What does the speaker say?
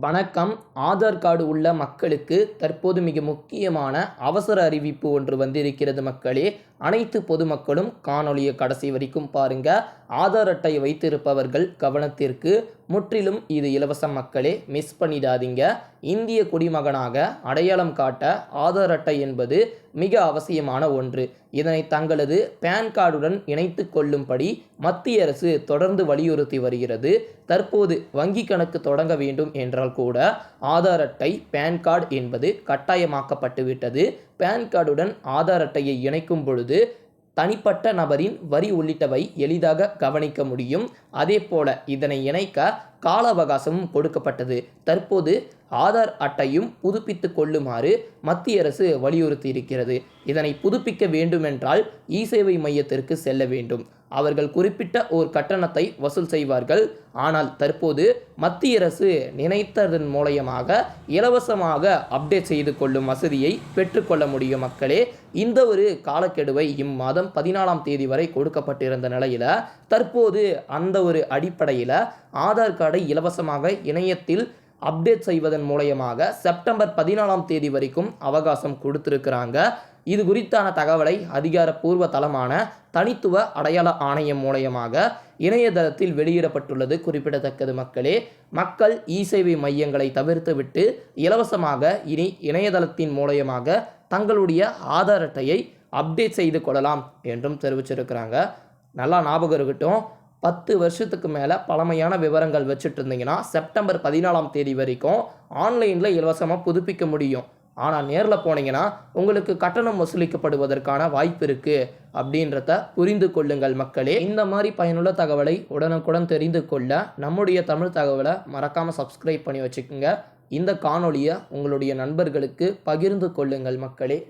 வணக்கம். ஆதார் கார்டு உள்ள மக்களுக்கு தற்போது மிக முக்கியமான அவசர அறிவிப்பு ஒன்று வந்திருக்கிறது மக்களே. அனைத்து பொதுமக்களும் காணொளியை கடைசி வரைக்கும் பாருங்க. ஆதார் அட்டை வைத்திருப்பவர்கள் கவனத்திற்கு, முற்றிலும் இது இலவசம் மக்களே, மிஸ் பண்ணிடாதீங்க. இந்திய குடிமகனாக அடையாளம் காட்ட ஆதார் அட்டை என்பது மிக அவசியமான ஒன்று. இதனை தங்களது பேன் கார்டுடன் இணைத்து கொள்ளும்படி மத்திய அரசு தொடர்ந்து வலியுறுத்தி வருகிறது. தற்போது வங்கி கணக்கு தொடங்க வேண்டும் என்றால் கூட ஆதார் அட்டை, பேன் கார்டு என்பது கட்டாயமாக்கப்பட்டுவிட்டது. பேன் கார்டுடன் ஆதார் அட்டையை இணைக்கும் பொழுது தனிப்பட்ட நபரின் வரி உள்ளிட்டவை எளிதாக கவனிக்க முடியும். அதே போல இதனை இணைக்க கால அவகாசமும் கொடுக்கப்பட்டது. தற்போது ஆதார் அட்டையும் புதுப்பித்து கொள்ளுமாறு மத்திய அரசு வலியுறுத்தி இருக்கிறது. இதனை புதுப்பிக்க வேண்டுமென்றால் இ-சேவை மையத்திற்கு செல்ல வேண்டும். அவர்கள் குறிப்பிட்ட ஒரு கட்டணத்தை வசூல் செய்வார்கள். ஆனால் தற்போது மத்திய அரசு நினைத்ததன் மூலமாக இலவசமாக அப்டேட் செய்து கொள்ளும் வசதியை பெற்றுக்கொள்ள முடியும் மக்களே. இந்த ஒரு காலக்கெடுவை இம்மாதம் 14ஆம் தேதி வரை கொடுக்கப்பட்டிருந்த நிலையில் தற்போது அந்த ஒரு அடிப்படையில் ஆதார் கார்டை இலவசமாக இணையத்தில் அப்டேட் செய்வதன் மூலமாக செப்டம்பர் 14ஆம் தேதி வரைக்கும் அவகாசம் கொடுத்திருக்கிறாங்க. இது குறித்தான தகவலை அதிகாரப்பூர்வ தளமான தனித்துவ அடையாள ஆணையம் மூலமாக இணையதளத்தில் வெளியிடப்பட்டுள்ளது குறிப்பிடத்தக்கது மக்களே. மக்கள் இ-சேவை மையங்களை தவிர்த்துவிட்டு இலவசமாக இனி இணையதளத்தின் மூலமாக தங்களுடைய ஆதார் அட்டையை அப்டேட் செய்து கொள்ளலாம் என்றும் தெரிவிச்சிருக்கிறாங்க. நல்லா ஞாபகம் இருக்கட்டும், 10 வருஷத்துக்கு மேலே பழமையான விவரங்கள் வச்சுட்டு இருந்தீங்கன்னா செப்டம்பர் 14ஆம் தேதி வரைக்கும் ஆன்லைனில் இலவசமாக புதுப்பிக்க முடியும். ஆனால் நேரில் போனீங்கன்னா உங்களுக்கு கட்டணம் வசூலிக்கப்படுவதற்கான வாய்ப்பு இருக்குது அப்படின்றத புரிந்து கொள்ளுங்கள் மக்களே. இந்த மாதிரி பயனுள்ள தகவலை உடனுக்குடன் தெரிந்து கொள்ள நம்முடைய தமிழ் தகவலை மறக்காமல் சப்ஸ்கிரைப் பண்ணி வச்சுக்கோங்க. இந்த காணொளியை உங்களுடைய நண்பர்களுக்கு பகிர்ந்து கொள்ளுங்கள் மக்களே.